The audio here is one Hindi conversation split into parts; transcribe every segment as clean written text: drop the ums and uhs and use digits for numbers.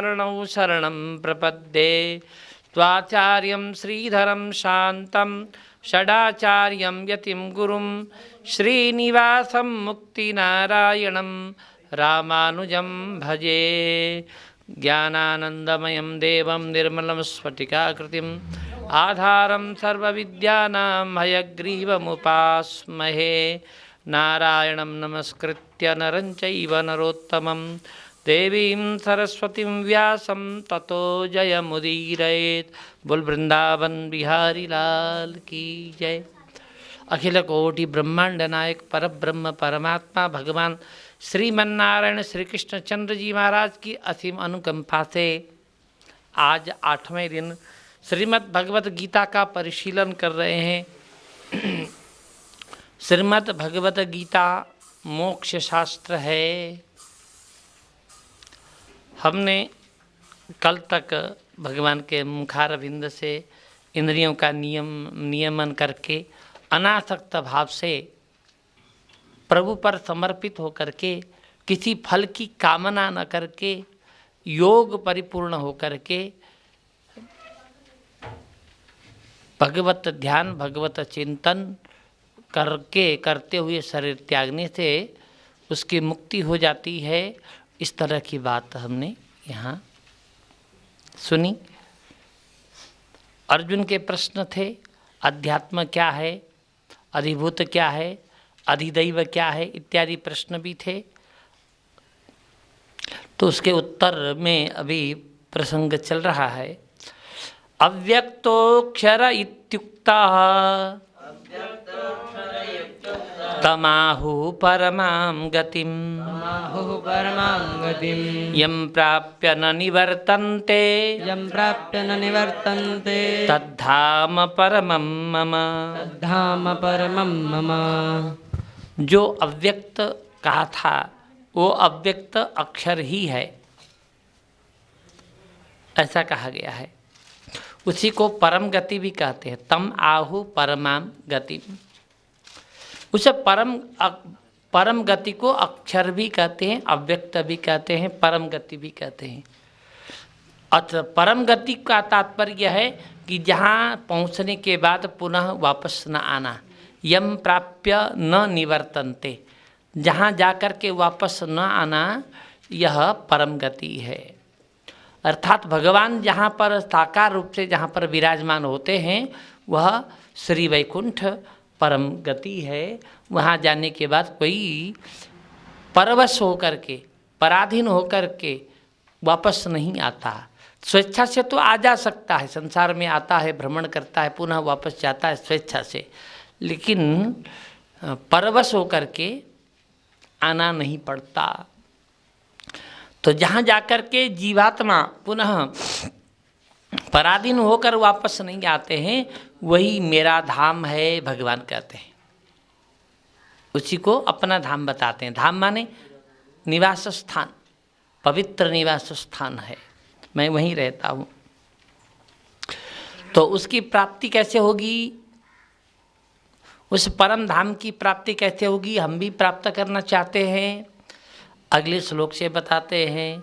शरणौ शरणं प्रपद्ये त्वाचार्यं श्रीधरं शान्तं षडाचार्यं यतिं गुरुं श्रीनिवासं मुक्तिनारायणं रामानुजं भजे। ज्ञानानन्दमयं देवं निर्मलं स्फटिकाकृतिम् आधारं सर्वविद्यानां हयग्रीवमुपास्महे। नारायणं नमस्कृत्य नरं चैव नरोत्तमं देवीं सरस्वतीं व्यासं ततो जयमुदीरयेत्। बोल वृंदावन बिहारी लाल की जय। अखिल कोटि ब्रह्मांड नायक परब्रह्म परमात्मा भगवान श्रीमन्नारायण श्री कृष्णचंद्र जी महाराज की असीम अनुकंपा से आज 8वें दिन श्रीमद् भगवत गीता का परिशीलन कर रहे हैं। श्रीमद् भगवत गीता मोक्ष शास्त्र है। हमने कल तक भगवान के मुखारविंद से इंद्रियों का नियमन करके अनासक्त भाव से प्रभु पर समर्पित होकर के किसी फल की कामना न करके योग परिपूर्ण होकर के भगवत ध्यान भगवत चिंतन करते हुए शरीर त्यागने से उसकी मुक्ति हो जाती है। इस तरह की बात हमने यहाँ सुनी। अर्जुन के प्रश्न थे, अध्यात्म क्या है, अधिभूत क्या है, अधिदैव क्या है इत्यादि प्रश्न भी थे। तो उसके उत्तर में अभी प्रसंग चल रहा है। अव्यक्तोक्षर इत्युक्तः तमाहु परमां गतिं यं प्राप्य न निवर्तन्ते तद्धाम परमं मम। जो अव्यक्त कहा था वो अव्यक्त अक्षर ही है, ऐसा कहा गया है। उसी को परम गति भी कहते हैं। तम आहु परमां गति। उसे परम गति को अक्षर भी कहते हैं, अव्यक्त भी कहते हैं, परम गति भी कहते हैं। अच्छा, परम गति का तात्पर्य है कि जहाँ पहुँचने के बाद पुनः वापस न आना। यम प्राप्य न निवर्तन्ते, जहाँ जाकर के वापस न आना, यह परम गति है। अर्थात भगवान जहाँ पर साकार रूप से जहाँ पर विराजमान होते हैं वह श्री वैकुंठ परम गति है। वहाँ जाने के बाद कोई परवश होकर के पराधीन होकर के वापस नहीं आता। स्वेच्छा से तो आ जा सकता है, संसार में आता है, भ्रमण करता है, पुनः वापस जाता है स्वेच्छा से, लेकिन परवश होकर के आना नहीं पड़ता। तो जहाँ जाकर के जीवात्मा पुनः पराधीन होकर वापस नहीं आते हैं वही मेरा धाम है, भगवान कहते हैं। उसी को अपना धाम बताते हैं। धाम माने निवास स्थान, पवित्र निवास स्थान है, मैं वहीं रहता हूँ। तो उसकी प्राप्ति कैसे होगी, उस परम धाम की प्राप्ति कैसे होगी, हम भी प्राप्त करना चाहते हैं। अगले श्लोक से बताते हैं।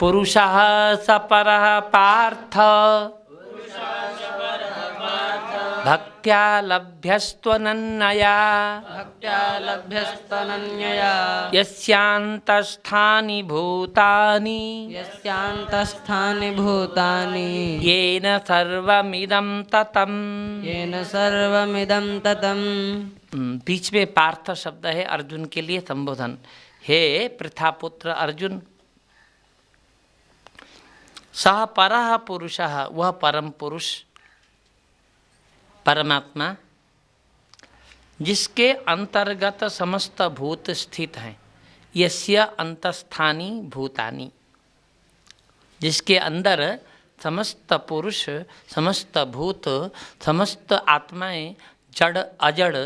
पुरुषः सपरः पार्थ भक्त्या लभ्यस्त्वनन्यया यस्यान्तस्थानि भूतानि येन सर्वमिदं ततं। बीच में पार्थ शब्द है अर्जुन के लिए संबोधन। हे पृथापुत्र अर्जुन, सह परः पुरुषः, वह परम पुरुष परमात्मा जिसके अंतर्गत समस्त भूत स्थित हैं। यस्य अंतस्थानी भूतानि, जिसके अंदर समस्त पुरुष, समस्त भूत, समस्त आत्माएं, जड़ अजड़,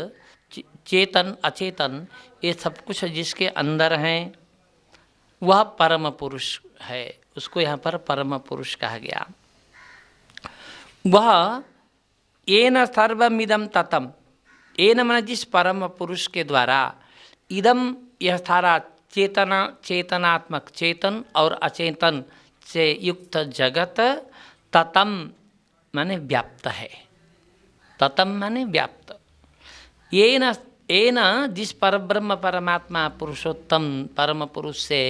चेतन अचेतन, ये सब कुछ जिसके अंदर हैं वह परम पुरुष है। उसको यहाँ पर परम पुरुष कहा गया। वह येन सर्वमिदं ततं, येन मन जिस परम पुरुष के द्वारा, इदम यह सारा चेतनात्मक, चेतन और अचेतन से युक्त जगत ततम माने व्याप्त है। ततम माने व्याप्त। ये न जिस परब्रह्म परमात्मा पुरुषोत्तम परम पुरुष से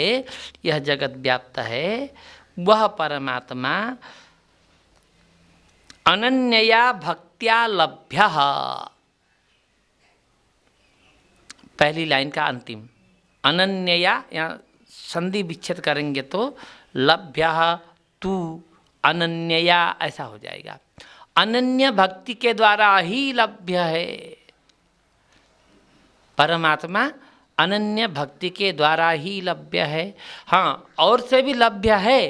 यह जगत व्याप्त है, वह परमात्मा अनन्यया भक्त्या लभ्य। पहली लाइन का अंतिम अनन्यया, यहाँ संधि विच्छेद करेंगे तो लभ्य तू अनन्यया ऐसा हो जाएगा। अनन्य भक्ति के द्वारा ही लभ्य है परमात्मा, अनन्य भक्ति के द्वारा ही लभ्य है। हाँ, और से भी लभ्य है,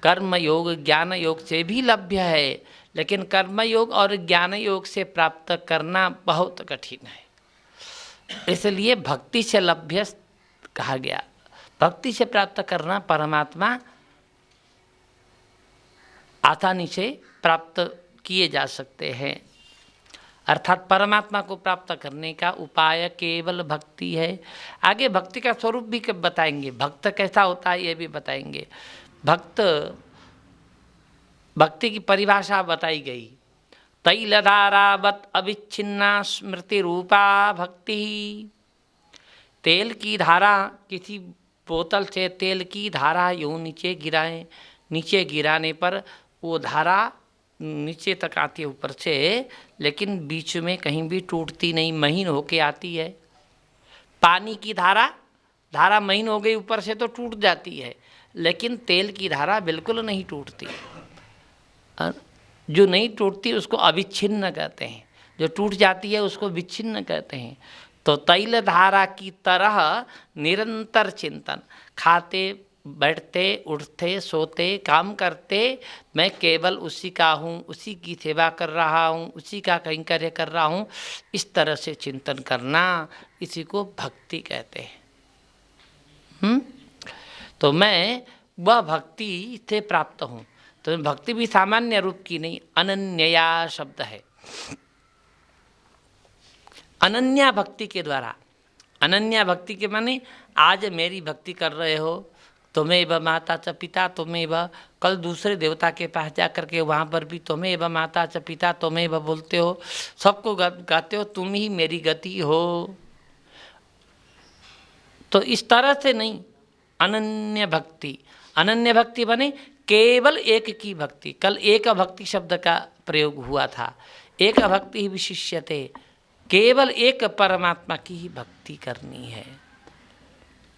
कर्म योग ज्ञान योग से भी लभ्य है, लेकिन कर्म योग और ज्ञान योग से प्राप्त करना बहुत कठिन है, इसलिए भक्ति से लभ्य कहा गया। भक्ति से प्राप्त करना परमात्मा आसानी से प्राप्त किए जा सकते हैं। अर्थात परमात्मा को प्राप्त करने का उपाय केवल भक्ति है। आगे भक्ति का स्वरूप भी बताएंगे, भक्त कैसा होता है ये भी बताएंगे। भक्ति की परिभाषा बताई गई, तैलधारावत अविच्छिन्ना स्मृति रूपा भक्ति। तेल की धारा, किसी बोतल से तेल की धारा यूँ नीचे गिराएं, नीचे गिराने पर वो धारा नीचे तक आती है ऊपर से, लेकिन बीच में कहीं भी टूटती नहीं, महीन होके आती है। पानी की धारा महीन हो गई ऊपर से तो टूट जाती है, लेकिन तेल की धारा बिल्कुल नहीं टूटती। जो नहीं टूटती उसको अविच्छिन्न कहते हैं, जो टूट जाती है उसको विच्छिन्न कहते हैं। तो तैल धारा की तरह निरंतर चिंतन, खाते बैठते उठते सोते काम करते मैं केवल उसी का हूँ, उसी की सेवा कर रहा हूँ, उसी का कैंकर्य कर रहा हूँ, इस तरह से चिंतन करना, इसी को भक्ति कहते हैं। तो मैं वह भक्ति से प्राप्त हूँ। तो भक्ति भी सामान्य रूप की नहीं, अनन्यया शब्द है। अनन्या भक्ति के द्वारा, अनन्या भक्ति के माने आज मेरी भक्ति कर रहे हो, तुम्हें व माता च पिता तुम्हें व, कल दूसरे देवता के पास जा करके वहाँ पर भी तुम्हें व माता च पिता तुम्हें व बोलते हो, सबको गाते हो, तुम ही मेरी गति हो। तो इस तरह से नहीं, अनन्य भक्ति। अनन्य भक्ति बने केवल एक की भक्ति। कल एक भक्ति शब्द का प्रयोग हुआ था, एक भक्ति ही विशिष्यते, केवल एक परमात्मा की ही भक्ति करनी है,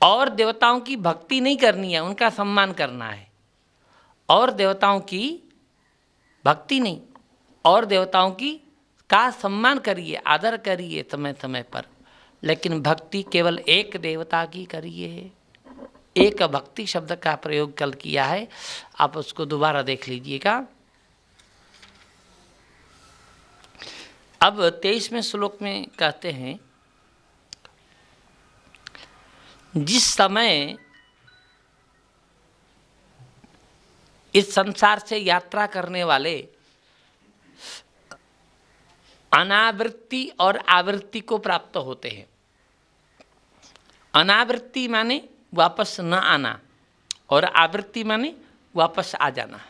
और देवताओं की भक्ति नहीं करनी है, उनका सम्मान करना है। और देवताओं की भक्ति नहीं, और देवताओं की का सम्मान करिए, आदर करिए समय समय पर, लेकिन भक्ति केवल एक देवता की करिए। एक भक्ति शब्द का प्रयोग कल किया है, आप उसको दोबारा देख लीजिएगा। अब 23वें श्लोक में कहते हैं, जिस समय इस संसार से यात्रा करने वाले अनावृत्ति और आवृत्ति को प्राप्त होते हैं। अनावृत्ति माने वापस न आना, और आवृत्ति माने वापस आ जाना।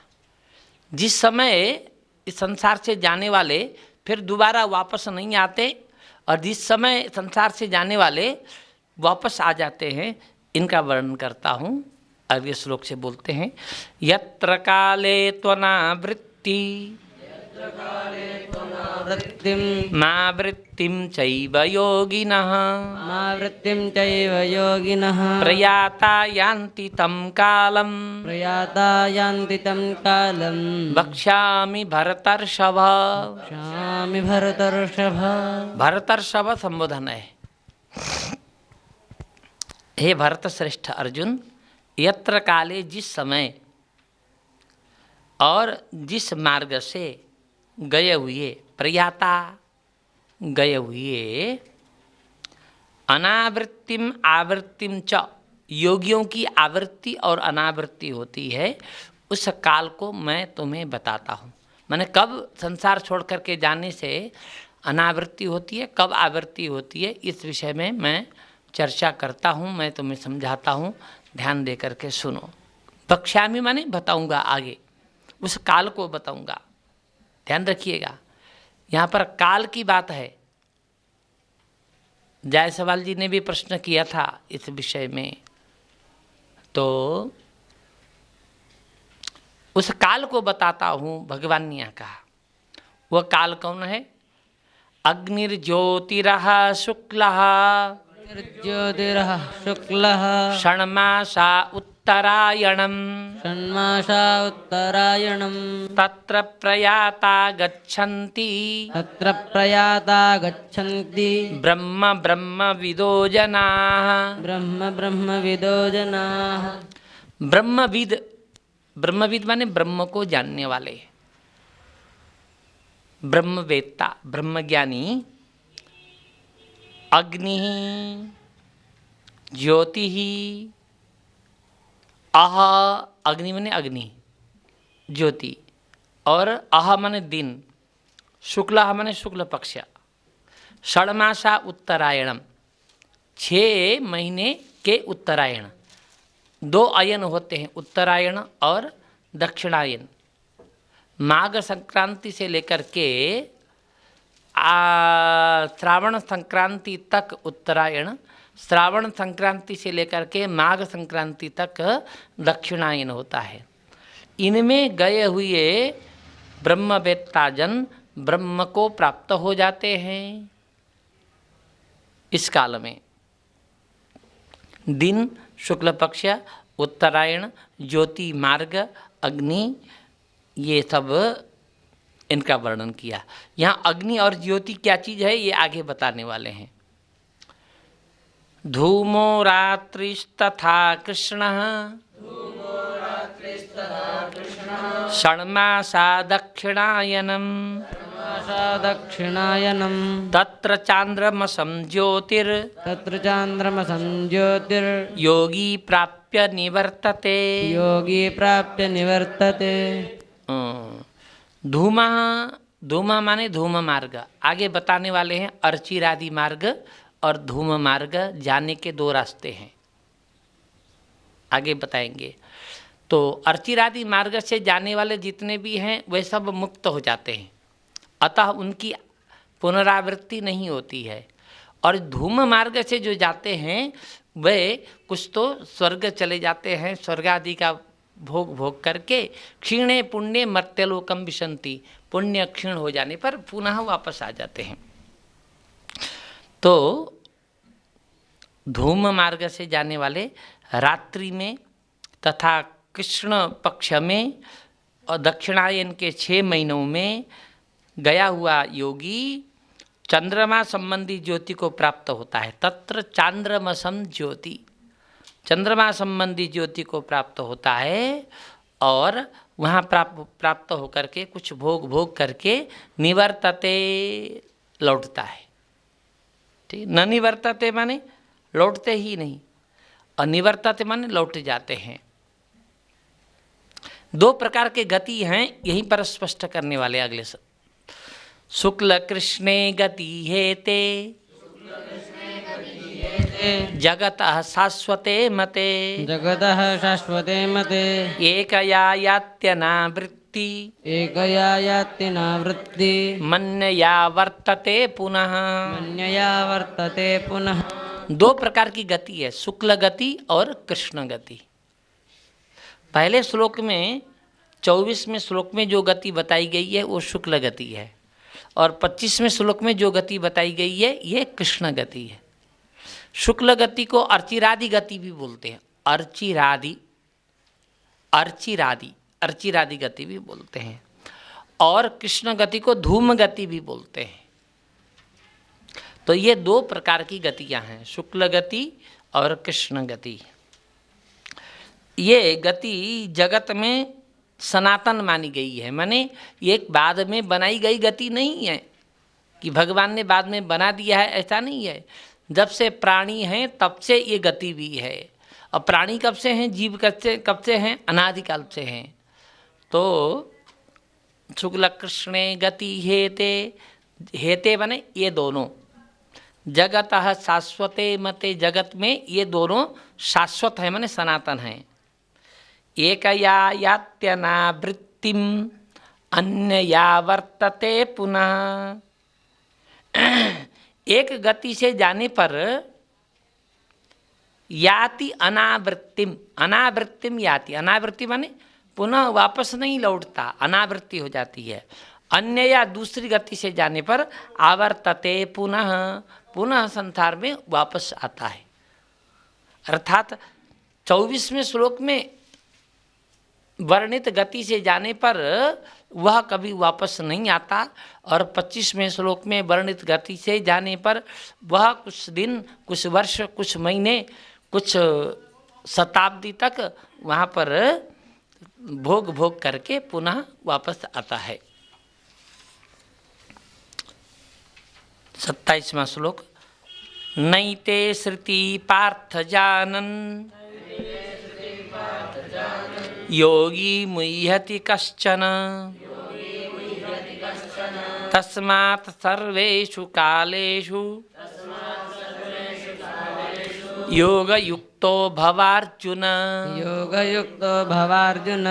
जिस समय इस संसार से जाने वाले फिर दोबारा वापस नहीं आते, और जिस समय संसार से जाने वाले वापस आ जाते हैं, इनका वर्णन करता हूँ। अगले श्लोक से बोलते हैं, यत्र काले त्वनावृत्ति मा वृत्तिं चैव योगिनः प्रयाता यान्ति तं कालम् वक्ष्यामि भरतर्षभ। भरतर्षभ संबोधन है। हे भरत श्रेष्ठ अर्जुन, यत्र काले जिस समय और जिस मार्ग से गए हुए, प्रयाता गए हुए, अनावृत्तिम आवृत्तिम च, योगियों की आवृत्ति और अनावृत्ति होती है, उस काल को मैं तुम्हें बताता हूँ। मैंने कब संसार छोड़ करके जाने से अनावृत्ति होती है, कब आवृत्ति होती है, इस विषय में मैं चर्चा करता हूँ, मैं तुम्हें समझाता हूँ, ध्यान दे करके सुनो। वक्ष्यामि माने बताऊंगा, आगे उस काल को बताऊंगा। ध्यान रखिएगा, यहाँ पर काल की बात है। जायसवाल जी ने भी प्रश्न किया था इस विषय में, तो उस काल को बताता हूँ। भगवान ने यहाँ कहा, वह काल कौन है? अग्निर्ज्योतिरः शुक्लः ज्योतिरः शुक्लः षण्मासा उत्तरायणम् षण्मासा उत्तरायणम् तत्र प्रयाता गच्छन्ति तत्र प्रयाता गच्छन्ति ब्रह्म ब्रह्मविदो जनाः। ब्रह्म ब्रह्मविदो जनाः। ब्रह्मविद, ब्रह्मविद माने ब्रह्म को जानने वाले, ब्रह्मवेत्ता, ब्रह्मज्ञानी। अग्नि ज्योति अह, अग्नि माने अग्नि, ज्योति, और अह माने दिन, शुक्ल माने शुक्ल पक्ष, षण्मासा उत्तरायणम, 6 महीने के उत्तरायण। 2 अयन होते हैं, उत्तरायण और दक्षिणायन। माघ संक्रांति से लेकर के श्रावण संक्रांति तक उत्तरायण, श्रावण संक्रांति से लेकर के माघ संक्रांति तक दक्षिणायन होता है। इनमें गए हुए ब्रह्मवेत्ता जन ब्रह्म को प्राप्त हो जाते हैं। इस काल में दिन शुक्ल पक्ष, उत्तरायण, ज्योति मार्ग, अग्नि, ये सब इनका वर्णन किया। यहाँ अग्नि और ज्योति क्या चीज़ है ये आगे बताने वाले हैं। धूमो रात्रिस्तथा कृष्णः षण्मासा दक्षिणायनम् दक्षिणायनम् तत्र चांद्रमसं ज्योतिर तत्र चान्द्रमसं ज्योतिर् योगी प्राप्य निवर्तते। योगी प्राप्य निवर्तते। धूमा, धूमा माने धूम मार्ग, आगे बताने वाले हैं। अर्चिरादि मार्ग और धूम मार्ग जाने के 2 रास्ते हैं, आगे बताएंगे। तो अर्चिरादि मार्ग से जाने वाले जितने भी हैं वे सब मुक्त हो जाते हैं, अतः उनकी पुनरावृत्ति नहीं होती है। और धूम मार्ग से जो जाते हैं वे कुछ तो स्वर्ग चले जाते हैं, स्वर्ग आदि का भोग भोग करके क्षीणे पुण्य मर्त्यलोकम विशंति, पुण्य क्षीण हो जाने पर पुनः वापस आ जाते हैं। तो धूम मार्ग से जाने वाले रात्रि में तथा कृष्ण पक्ष में और दक्षिणायन के 6 महीनों में गया हुआ योगी चंद्रमा संबंधी ज्योति को प्राप्त होता है। तत्र चांद्रमसम ज्योति, चंद्रमा संबंधी ज्योति को प्राप्त होता है और वहाँ प्राप्त होकर के कुछ भोग करके निवर्तते, लौटता है। ठीक, न निवर्तते माने लौटते ही नहीं, और निवर्तते माने लौट जाते हैं। 2 प्रकार के गति हैं, यहीं पर स्पष्ट करने वाले अगले सब। शुक्ल कृष्णे गति हेते जगतः शाश्वते मते जगतः शाश्वते मते एकया यात्यनावृत्ति एकया यात्यनावृत्ति मन्यया वर्तते पुनः। मन्यया वर्तते पुनः। 2 प्रकार की गति है, शुक्ल गति और कृष्ण गति। पहले श्लोक में 24वें श्लोक में जो गति बताई गई है वो शुक्ल गति है, और 25वें श्लोक में जो गति बताई गई है ये कृष्ण गति है। शुक्ल गति को अर्चिरादि गति भी बोलते हैं, अर्चिरादि गति भी बोलते हैं, और कृष्ण गति को धूम गति भी बोलते हैं। तो ये 2 प्रकार की गतियां हैं, शुक्ल गति और कृष्ण गति। ये गति जगत में सनातन मानी गई है, माने ये एक बाद में बनाई गई गति नहीं है कि भगवान ने बाद में बना दिया है, ऐसा नहीं है। जब से प्राणी हैं तब से ये गति भी है। और प्राणी कब से हैं, जीव कब से हैं, अनादिकाल से हैं। तो शुक्ल कृष्णे गति हेते, हेते बने ये दोनों, जगतः शाश्वते मते, जगत में ये दोनों शाश्वत है माने सनातन हैं। एकया यात्यनावृत्तिम अन्यया वर्तते पुनः। एक गति से जाने पर याति अनावृत्तिम, अनावृत्तिम याति, अनावृत्ति माने पुनः वापस नहीं लौटता, अनावृत्ति हो जाती है। अन्य या दूसरी गति से जाने पर आवर्तते पुनः, पुनः संसार में वापस आता है। अर्थात 24वें श्लोक में वर्णित गति से जाने पर वह कभी वापस नहीं आता, और 25वें श्लोक में वर्णित गति से जाने पर वह कुछ दिन, कुछ वर्ष, कुछ महीने, कुछ शताब्दी तक वहाँ पर भोग भोग करके पुनः वापस आता है। 27वां श्लोक। नैते श्रुति पार्थ जानन् योगी मुह्यति कश्चन तस्मात् सर्वेषु कालेषु योगयुक्तो भवार्जुन। योगयुक्तो भवार्जुन।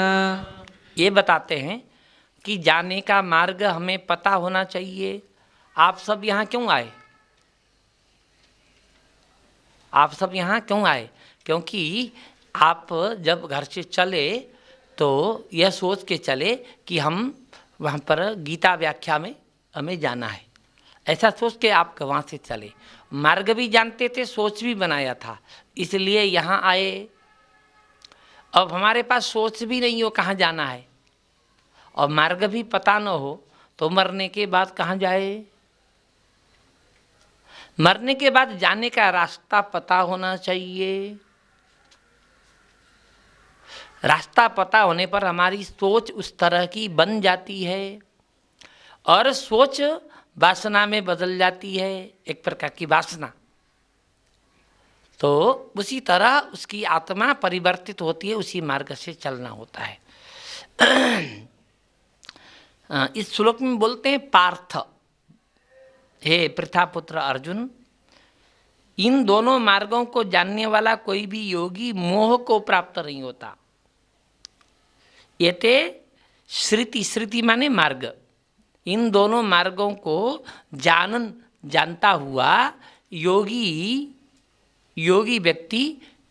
ये बताते हैं कि जाने का मार्ग हमें पता होना चाहिए। आप सब यहाँ क्यों आए? आप सब यहाँ क्यों आए? क्योंकि आप जब घर से चले तो यह सोच के चले कि हम वहाँ पर गीता व्याख्या में हमें जाना है, ऐसा सोच के आप वहाँ से चले। मार्ग भी जानते थे, सोच भी बनाया था, इसलिए यहाँ आए। अब हमारे पास सोच भी नहीं हो कहाँ जाना है और मार्ग भी पता न हो तो मरने के बाद कहाँ जाए? मरने के बाद जाने का रास्ता पता होना चाहिए। रास्ता पता होने पर हमारी सोच उस तरह की बन जाती है और सोच वासना में बदल जाती है, एक प्रकार की वासना। तो उसी तरह उसकी आत्मा परिवर्तित होती है, उसी मार्ग से चलना होता है। इस श्लोक में बोलते हैं पार्थ, हे पृथापुत्र अर्जुन, इन दोनों मार्गों को जानने वाला कोई भी योगी मोह को प्राप्त नहीं होता। ये ते श्रुति, श्रुति माने मार्ग, इन दोनों मार्गों को जानता हुआ योगी व्यक्ति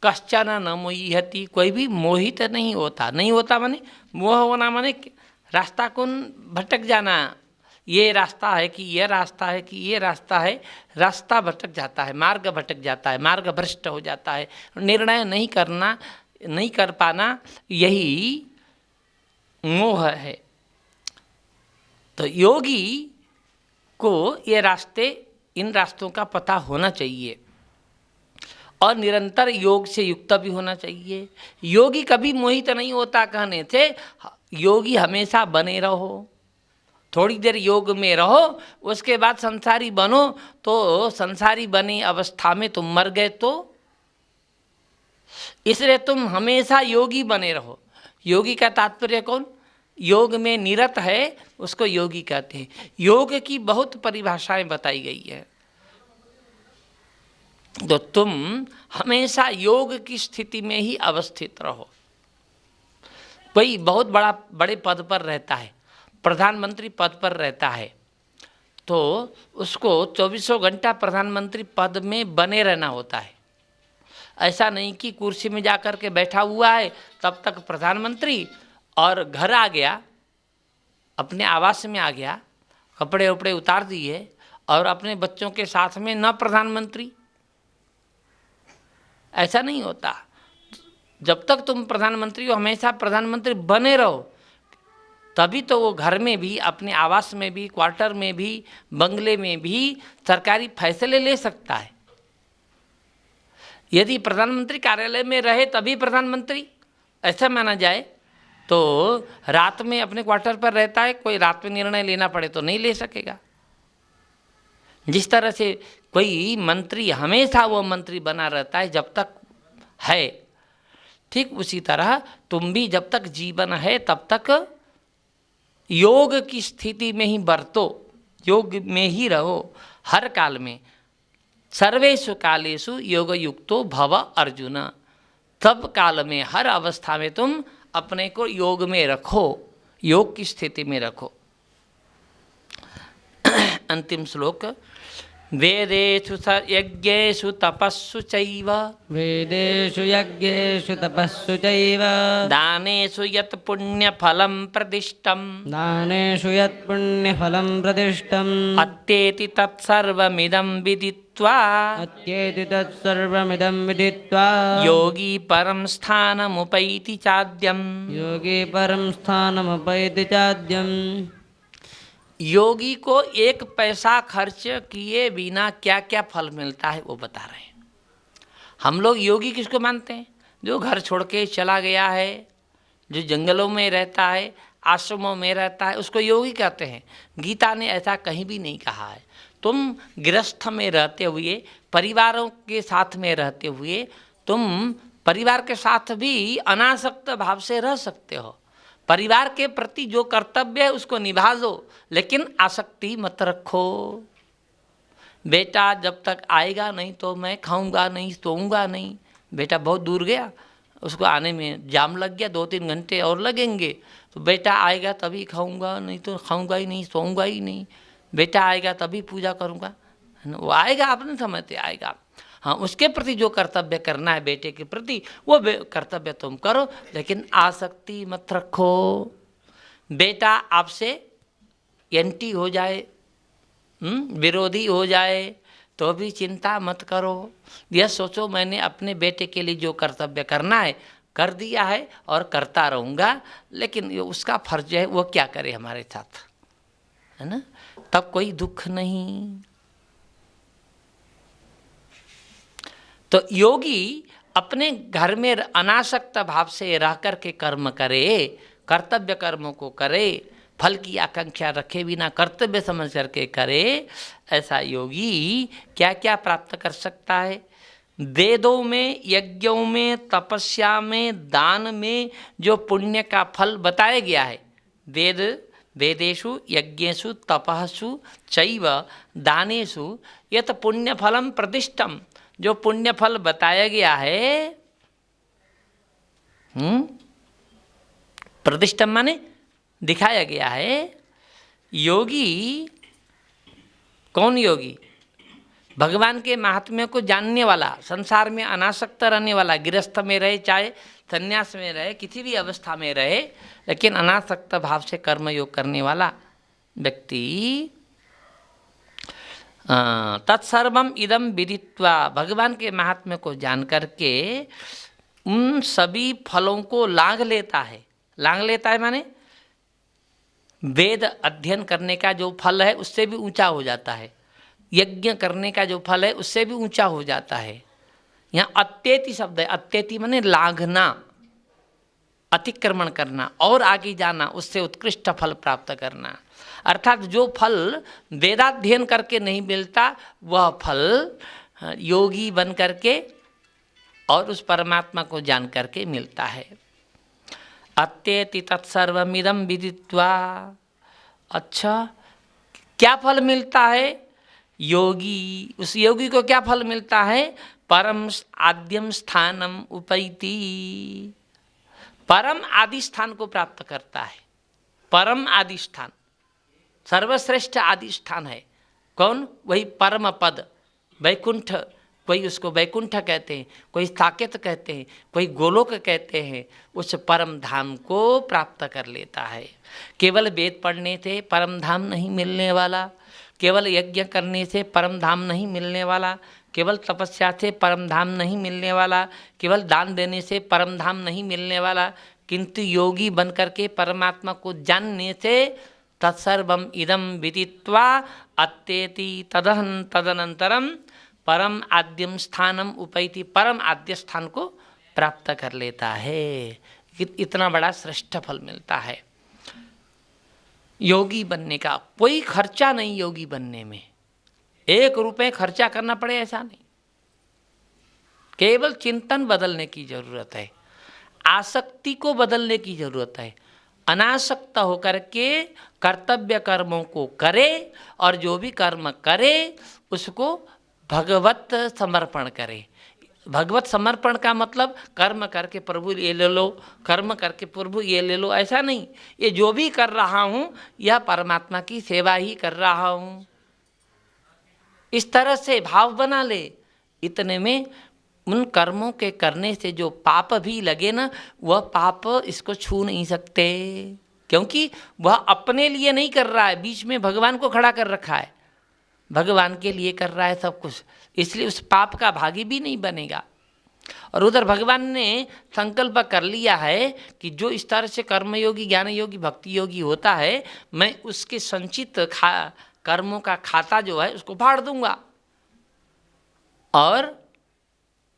कश्चन न मोहति, कोई भी मोहित नहीं होता। नहीं होता माने मोह होना माने रास्ता कौन भटक जाना, ये रास्ता है कि ये रास्ता है कि ये रास्ता है, रास्ता भटक जाता है, मार्ग भटक जाता है, मार्ग भ्रष्ट हो जाता है, निर्णय नहीं कर पाना, यही मोह है। तो योगी को ये रास्ते, इन रास्तों का पता होना चाहिए और निरंतर योग से युक्त भी होना चाहिए। योगी कभी मोहित नहीं होता कहने से योगी हमेशा बने रहो, थोड़ी देर योग में रहो, उसके बाद संसारी बनो, तो संसारी बनी अवस्था में तुम मर गए तो इसलिए तुम हमेशा योगी बने रहो। योगी का तात्पर्य कौन? योग में निरत है, उसको योगी कहते हैं। योग की बहुत परिभाषाएं बताई गई है, तो तुम हमेशा योग की स्थिति में ही अवस्थित रहो। कोई बहुत बड़े पद पर रहता है, प्रधानमंत्री पद पर रहता है, तो उसको 24 घंटा प्रधानमंत्री पद में बने रहना होता है। ऐसा नहीं कि कुर्सी में जाकर के बैठा हुआ है तब तक प्रधानमंत्री, और घर आ गया, अपने आवास में आ गया, कपड़े उपड़े उतार दिए और अपने बच्चों के साथ में न प्रधानमंत्री। ऐसा नहीं होता। जब तक तुम प्रधानमंत्री हो हमेशा प्रधानमंत्री बने रहो, तभी तो वो घर में भी, अपने आवास में भी, क्वार्टर में भी, बंगले में भी सरकारी फैसले ले सकता है। यदि प्रधानमंत्री कार्यालय में रहे तभी प्रधानमंत्री ऐसा माना जाए, तो रात में अपने क्वार्टर पर रहता है, कोई रात में निर्णय लेना पड़े तो नहीं ले सकेगा। जिस तरह से कोई मंत्री हमेशा वो मंत्री बना रहता है जब तक है, ठीक उसी तरह तुम भी जब तक जीवन है तब तक योग की स्थिति में ही बरतो, योग में ही रहो हर काल में। सर्वेषु कालेषु योग युक्तो भव अर्जुन, सब काल में, हर अवस्था में तुम अपने को योग में रखो, योग की स्थिति में रखो। अंतिम श्लोक, वेदेषु यज्ञेषु तपस्सु चैव वेदेषु यज्ञेषु तपस्सु चैव दानेषु यत् पुण्यफलं प्रदिष्टम् दानेषु यत् पुण्यफलं प्रदिष्टम् अत्येति तत्सर्वमिदं विदित्वा अत्येति तत्सर्वमिदं विदित्वा योगी परं स्थानमुपैति चाद्यम्। योगी परं स्थानमुपैति चाद्यम्। योगी को एक पैसा खर्च किए बिना क्या क्या फल मिलता है वो बता रहे हैं। हम लोग योगी किसको मानते हैं? जो घर छोड़ के चला गया है, जो जंगलों में रहता है, आश्रमों में रहता है, उसको योगी कहते हैं। गीता ने ऐसा कहीं भी नहीं कहा है। तुम गृहस्थ में रहते हुए, परिवारों के साथ में रहते हुए, तुम परिवार के साथ भी अनासक्त भाव से रह सकते हो। परिवार के प्रति जो कर्तव्य है उसको निभा दो, लेकिन आसक्ति मत रखो। बेटा जब तक आएगा नहीं तो मैं खाऊंगा नहीं, सोऊंगा नहीं। बेटा बहुत दूर गया, उसको आने में जाम लग गया, 2-3 घंटे और लगेंगे, तो बेटा आएगा तभी खाऊंगा, नहीं तो खाऊंगा ही नहीं, सोऊंगा ही नहीं। बेटा आएगा तभी पूजा करूंगा, है ना? वो आएगा, अपने समय से आएगा। हाँ, उसके प्रति जो कर्तव्य करना है बेटे के प्रति, वो कर्तव्य तुम करो, लेकिन आसक्ति मत रखो। बेटा आपसे एंटी हो जाए, विरोधी हो जाए, तो भी चिंता मत करो। यह सोचो मैंने अपने बेटे के लिए जो कर्तव्य करना है कर दिया है और करता रहूँगा, लेकिन उसका फर्ज है वो क्या करे हमारे साथ, है ना? तब कोई दुख नहीं। तो योगी अपने घर में अनासक्त भाव से रह कर के कर्म करे, कर्तव्य कर्मों को करे, फल की आकांक्षा रखे बिना कर्तव्य समझ करके करे। ऐसा योगी क्या क्या प्राप्त कर सकता है? वेदों में, यज्ञों में, तपस्या में, दान में जो पुण्य का फल बताया गया है, वेदेषु यज्ञेषु तपस्सु चैव दानेषु यत् पुण्यफलम प्रतिष्ठम, जो पुण्य फल बताया गया है, प्रतिष्ठम माने दिखाया गया है। योगी कौन योगी? भगवान के महात्म्य को जानने वाला, संसार में अनासक्त रहने वाला, गृहस्थ में रहे चाहे संन्यास में रहे, किसी भी अवस्था में रहे, लेकिन अनासक्त भाव से कर्मयोग करने वाला व्यक्ति तत्सर्वम इदम विदित्वा, भगवान के महात्म्य को जान करके उन सभी फलों को लांघ लेता है। लांघ लेता है माने वेद अध्ययन करने का जो फल है उससे भी ऊंचा हो जाता है, यज्ञ करने का जो फल है उससे भी ऊंचा हो जाता है। यहाँ अत्येति शब्द है, अत्येति माने लांघना, अतिक्रमण करना और आगे जाना, उससे उत्कृष्ट फल प्राप्त करना। अर्थात जो फल वेदाध्ययन करके नहीं मिलता वह फल योगी बन करके और उस परमात्मा को जान करके मिलता है। अत्येति तत्सर्वमिदं विदित्वा। अच्छा, क्या फल मिलता है? योगी, उस योगी को क्या फल मिलता है? परम आद्यम स्थानम उपैति, परम आदि स्थान को प्राप्त करता है। परम आदि स्थान, सर्वश्रेष्ठ आदि स्थान है कौन? वही परम पद, वैकुंठ। कोई उसको वैकुंठ कहते हैं, कोई साकेत कहते हैं, कोई गोलोक कहते हैं। उस परम धाम को प्राप्त कर लेता है। केवल वेद पढ़ने से परम धाम नहीं मिलने वाला, केवल यज्ञ करने से परम धाम नहीं मिलने वाला, केवल तपस्या से परम धाम नहीं मिलने वाला, केवल दान देने से परम धाम नहीं मिलने वाला, किंतु योगी बन करके परमात्मा को जानने से तत्सर्वम इदम विदित्वा अत्येति तदनंतरम परम आद्यम स्थानम उपैति, परम आद्य स्थान को प्राप्त कर लेता है। इतना बड़ा श्रेष्ठ फल मिलता है योगी बनने का। कोई खर्चा नहीं योगी बनने में, 1 रुपये खर्चा करना पड़े ऐसा नहीं। केवल चिंतन बदलने की जरूरत है, आसक्ति को बदलने की जरूरत है। अनासक्त होकर के कर्तव्य कर्मों को करे और जो भी कर्म करे उसको भगवत समर्पण करे। भगवत समर्पण का मतलब कर्म करके प्रभु ये ले लो, कर्म करके प्रभु ये ले लो, ऐसा नहीं। ये जो भी कर रहा हूँ यह परमात्मा की सेवा ही कर रहा हूँ, इस तरह से भाव बना ले। इतने में उन कर्मों के करने से जो पाप भी लगे ना, वह पाप इसको छू नहीं सकते, क्योंकि वह अपने लिए नहीं कर रहा है, बीच में भगवान को खड़ा कर रखा है, भगवान के लिए कर रहा है सब कुछ, इसलिए उस पाप का भागी भी नहीं बनेगा। और उधर भगवान ने संकल्प कर लिया है कि जो इस तरह से कर्मयोगी, ज्ञान योगी, भक्ति योगी होता है, मैं उसके संचित कर्मों का खाता जो है उसको फाड़ दूंगा, और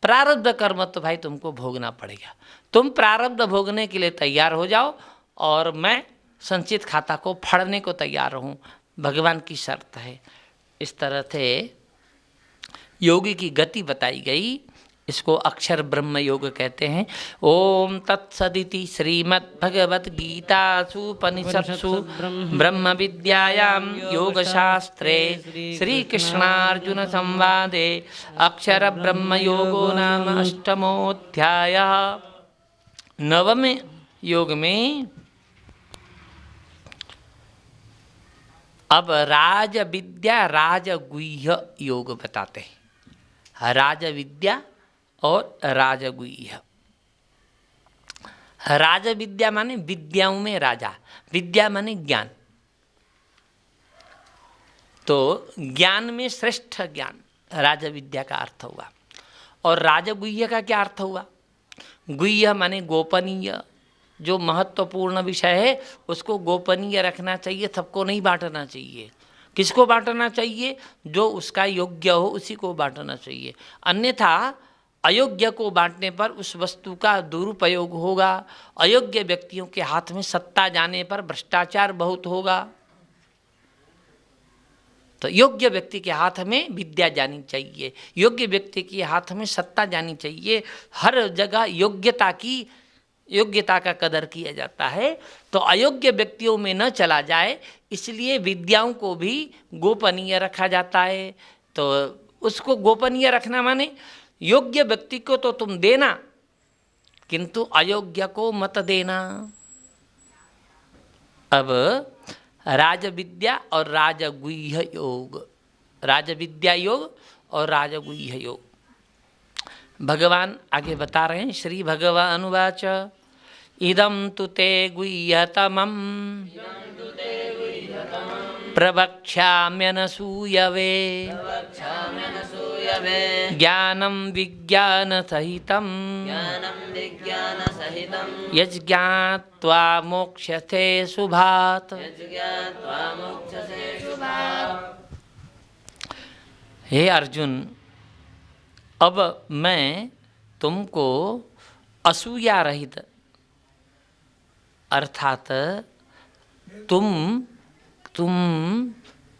प्रारब्ध कर्म तो भाई तुमको भोगना पड़ेगा। तुम प्रारब्ध भोगने के लिए तैयार हो जाओ और मैं संचित खाता को फाड़ने को तैयार हूँ, भगवान की शर्त है। इस तरह से योगी की गति बताई गई, इसको अक्षर ब्रह्म योग कहते हैं। ओम तत्सदिति श्रीमद्भगवद्गीतासूपनिषत्सु ब्रह्म विद्यायां योगशास्त्रे श्रीकृष्णार्जुन संवादे अक्षर ब्रह्म योगो नाम अष्टमोऽध्यायः। नवमे योग में अब राज विद्या राजगुह्य योग बताते हैं। राज विद्या और राजगुह्य। राज विद्या माने विद्याओं में राजा, विद्या माने ज्ञान, तो ज्ञान में श्रेष्ठ ज्ञान राज विद्या का अर्थ हुआ। और राजगुह्य का क्या अर्थ हुआ? गुह्य माने गोपनीय, जो महत्वपूर्ण विषय है उसको गोपनीय रखना चाहिए, सबको नहीं बांटना चाहिए। किसको बांटना चाहिए? जो उसका योग्य हो उसी को बांटना चाहिए, अन्यथा अयोग्य को बांटने पर उस वस्तु का दुरुपयोग होगा, अयोग्य व्यक्तियों के हाथ में सत्ता जाने पर भ्रष्टाचार बहुत होगा। तो योग्य व्यक्ति के हाथ में विद्या जानी चाहिए, योग्य व्यक्ति के हाथ में सत्ता जानी चाहिए। हर जगह योग्यता का कदर किया जाता है, तो अयोग्य व्यक्तियों में न चला जाए, इसलिए विद्याओं को भी गोपनीय रखा जाता है। तो उसको गोपनीय रखना माने योग्य व्यक्ति को तो तुम देना, किंतु अयोग्य को मत देना। अब राज विद्या और राजगुह्य योग, राज विद्या योग और राजगुह्य योग भगवान आगे बता रहे हैं। श्री भगवान उवाच इदं तु ते गुह्यतमं प्रवक्ष्याम्यनसूयवे ज्ञानं विज्ञानसहितं यज्ज्ञात्वा मोक्ष्यसे शुभात्। हे अर्जुन, अब मैं तुमको असूया रहित, अर्थात तुम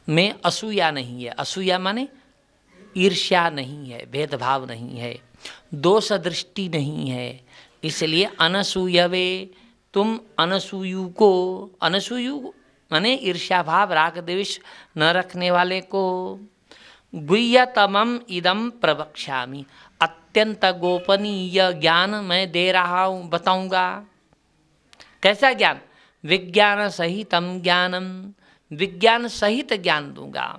में असूया नहीं है। असूया माने ईर्ष्या नहीं है, भेदभाव नहीं है, दोष दृष्टि नहीं है, इसलिए अनसूयवे, तुम अनसूयु को, अनसूयु माने ईर्ष्या भाव राग द्वेष न रखने वाले को, गुह्यतमम इदम प्रवक्ष्यामि, अत्यंत गोपनीय ज्ञान मैं दे रहा हूँ, बताऊंगा। कैसा ज्ञान? विज्ञान सहितम ज्ञानम, विज्ञान सहित ज्ञान दूंगा।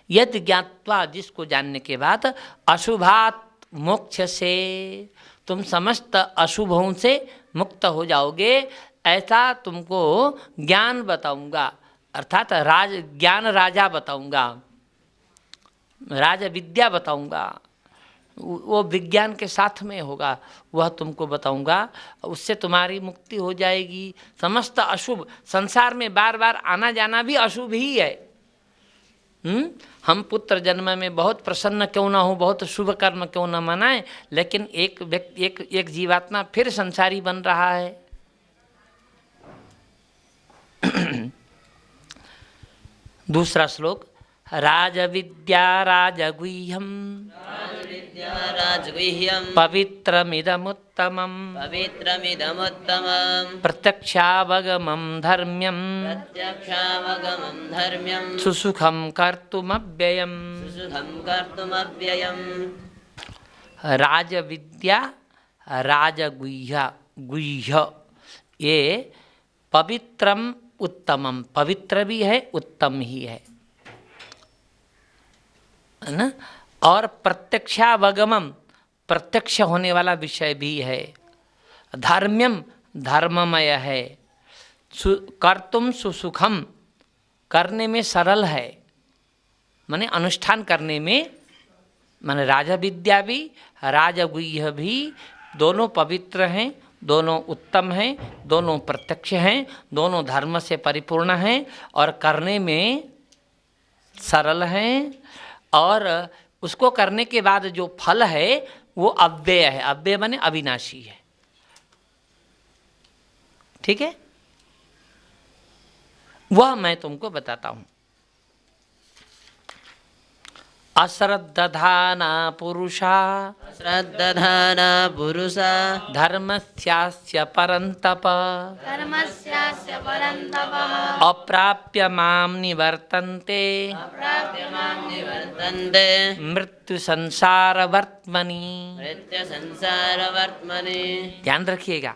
यद ज्ञात्वा, जिसको जानने के बाद, अशुभात मोक्ष से, तुम समस्त अशुभों से मुक्त हो जाओगे, ऐसा तुमको ज्ञान बताऊंगा। अर्थात ज्ञान राजा बताऊंगा, राज विद्या बताऊंगा, वो विज्ञान के साथ में होगा, वह तुमको बताऊंगा, उससे तुम्हारी मुक्ति हो जाएगी। समस्त अशुभ, संसार में बार बार आना जाना भी अशुभ ही है। हम पुत्र जन्म में बहुत प्रसन्न क्यों ना हो, बहुत शुभ कर्म क्यों ना मनाएं, लेकिन एक व्यक्ति, एक जीवात्मा फिर संसारी बन रहा है। दूसरा श्लोक, राजविद्या राजगुह्यम पवित्रमिदमुत्तमम् प्रत्यक्षावगमं धर्म्यं सुसुखं कर्तुमव्ययम्। राजविद्या, राजगुह्य, गुह्य, ये पवित्रम उत्तमम, पवित्र भी है उत्तम ही है ना। और प्रत्यक्षावगमम, प्रत्यक्ष होने वाला विषय भी है। धर्म्यम, धर्ममय है। कर्तुम सुसुखम, करने में सरल है, माने अनुष्ठान करने में, माने राजा विद्या भी राजगुह्य भी दोनों पवित्र हैं, दोनों उत्तम हैं, दोनों प्रत्यक्ष हैं, दोनों धर्म से परिपूर्ण हैं और करने में सरल हैं। और उसको करने के बाद जो फल है वो अव्यय है। अव्यय माने अविनाशी है। ठीक है, वह मैं तुमको बताता हूं। अश्रद्धाना पुरुषा, श्रद्धाना पुरुषा धर्मस्यास्य परन्तप, धर्मस्यास्य परन्तप अप्राप्य मां निवर्तन्ते, अप्राप्य मां निवर्तन्ते मृत्यु संसार वर्त्मनि। मृत्यु संसार वर्त्मनि। ध्यान रखिएगा,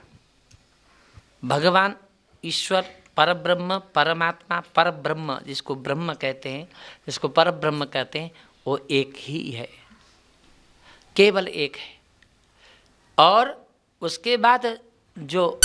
भगवान ईश्वर परब्रह्म, परमात्मा, परब्रह्म, जिसको ब्रह्म कहते हैं, जिसको परब्रह्म कहते हैं, वो एक ही है, केवल एक है। और उसके बाद जो